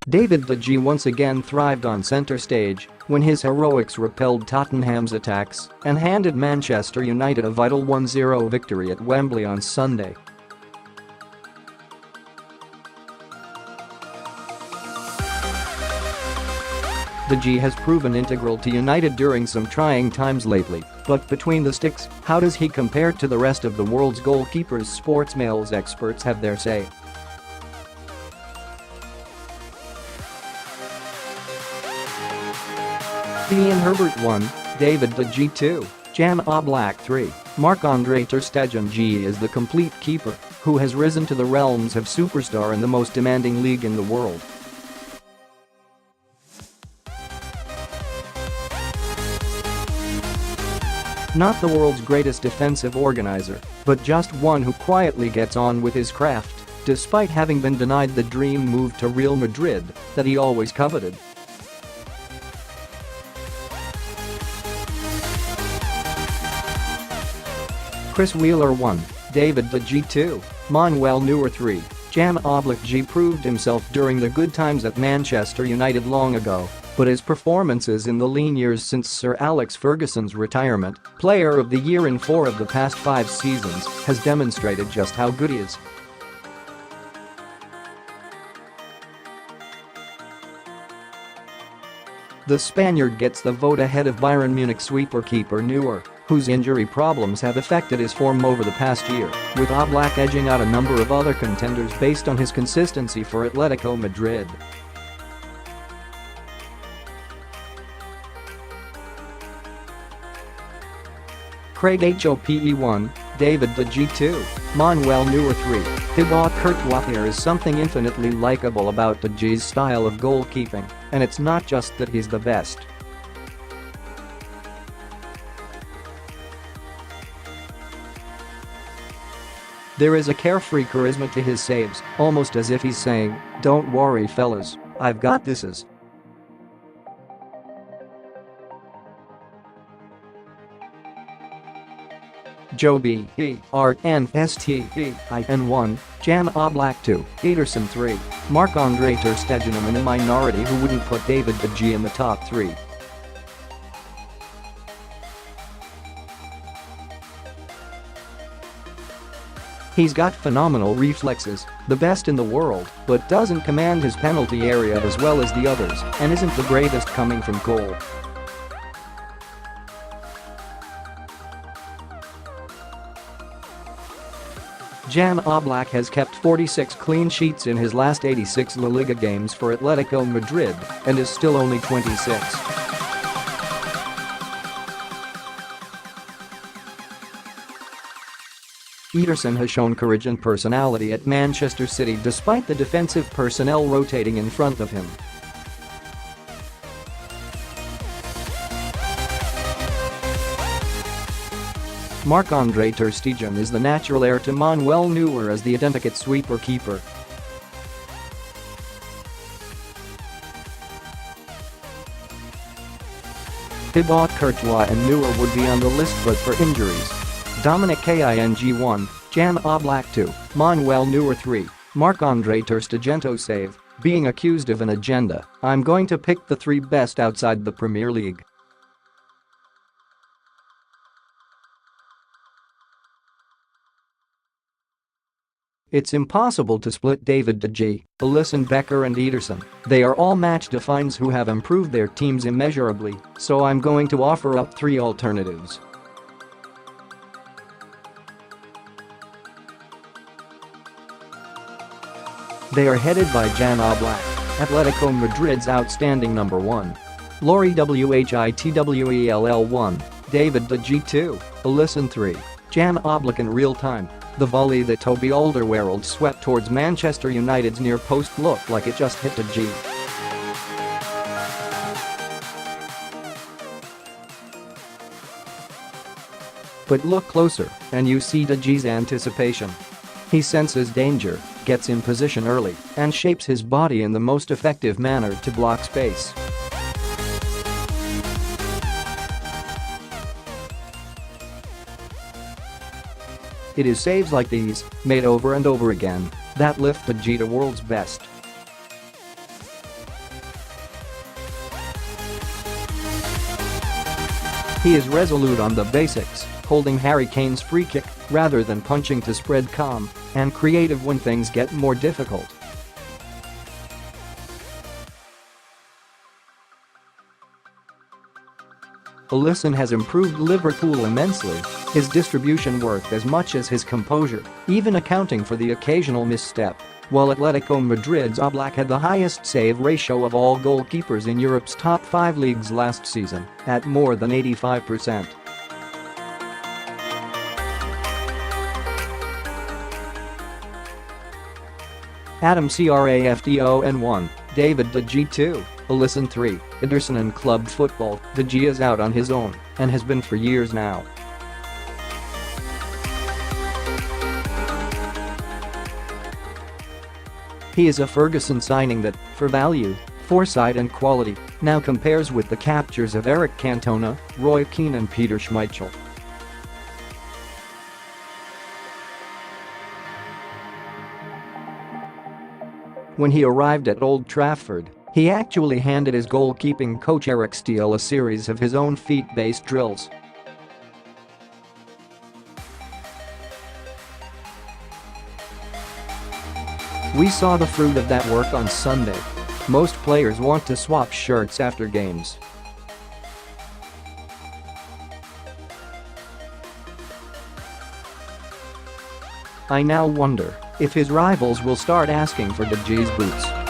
David de Gea once again thrived on centre stage when his heroics repelled Tottenham's attacks and handed Manchester United a vital 1-0 victory at Wembley on Sunday. De Gea has proven integral to United during some trying times lately, but between the sticks, how does he compare to the rest of the world's goalkeepers? Sportsmail's experts have their say. IAN HERBERT 1, David de Gea 2, Jan Oblak 3, Marc-Andre Ter StegenDe is the complete keeper who has risen to the realms of superstar in the most demanding league in the world. Not the world's greatest defensive organizer, but just one who quietly gets on with his craft, despite having been denied the dream move to Real Madrid that he always coveted. Chris Wheeler 1, David de Gea 2, Manuel Neuer 3, Jan Oblak. Gea proved himself during the good times at Manchester United long ago, but his performances in the lean years since Sir Alex Ferguson's retirement, Player of the Year in 4 of the past 5 seasons, has demonstrated just how good he is. The Spaniard gets the vote ahead of Bayern Munich sweeper keeper Neuer, whose injury problems have affected his form over the past year, with Oblak edging out a number of other contenders based on his consistency for Atletico Madrid. CRAIG HOPE1, David de Gea 2, Manuel Neuer 3, Thibaut CourtoisThere is something infinitely likeable about de Gea's style of goalkeeping, and it's not just that he's the best. There is a carefree charisma to his saves, almost as if he's saying, "Don't worry fellas, I've got this." JOE BERNSTEIN1, Jan Oblak 2, Ederson 3, Marc-Andre Ter StegenI'm in a minority who wouldn't put David de Gea in the top 3. He's got phenomenal reflexes, the best in the world, but doesn't command his penalty area as well as the others and isn't the greatest coming from goal. Jan Oblak has kept 46 clean sheets in his last 86 La Liga games for Atletico Madrid and is still only 26. Ederson has shown courage and personality at Manchester City despite the defensive personnel rotating in front of him. Marc-Andre Ter Stegen is the natural heir to Manuel Neuer as the identikit sweeper keeper. Thibaut Courtois and Neuer would be on the list but for injuries. DOMINIC KING1, Jan Oblak 2, Manuel Neuer 3, Marc-Andre Ter StegenTo save, being accused of an agenda. I'm going to pick the 3 best outside the Premier League. It's impossible to split David de Gea, Alisson Becker and Ederson. They are all match defines who have improved their teams immeasurably, so I'm going to offer up 3 alternatives. They are headed by Jan Oblak, Atletico Madrid's outstanding number 1. LAURIE WHITWELL1, David de Gea 2, Alisson 3, Jan Oblak in real time. The volley that Toby Alderweireld swept towards Manchester United's near post looked like it just hit de Gea. But look closer, and you see de Gea's anticipation. He senses danger, gets in position early, and shapes his body in the most effective manner to block space. It is saves like these, made over and over again, that lift de Gea to world's best. He is resolute on the basics, holding Harry Kane's free kick rather than punching to spread calm, and creative when things get more difficult. Alisson has improved Liverpool immensely, his distribution worked as much as his composure, even accounting for the occasional misstep, while Atletico Madrid's Oblak had the highest save ratio of all goalkeepers in Europe's top 5 leagues last season, at more than 85%. Adam CRAIGHOPE1, David de Gea 2, Alisson 3, Ederson. In club football, de Gea is out on his own, and has been for years now. He is a Ferguson signing that, for value, foresight and quality, now compares with the captures of Eric Cantona, Roy Keane and Peter Schmeichel. When he arrived at Old Trafford, he actually handed his goalkeeping coach Eric Steele a series of his own feet-based drills. We saw the fruit of that work on Sunday. Most players want to swap shirts after games. I now wonder if his rivals will start asking for de Gea's boots.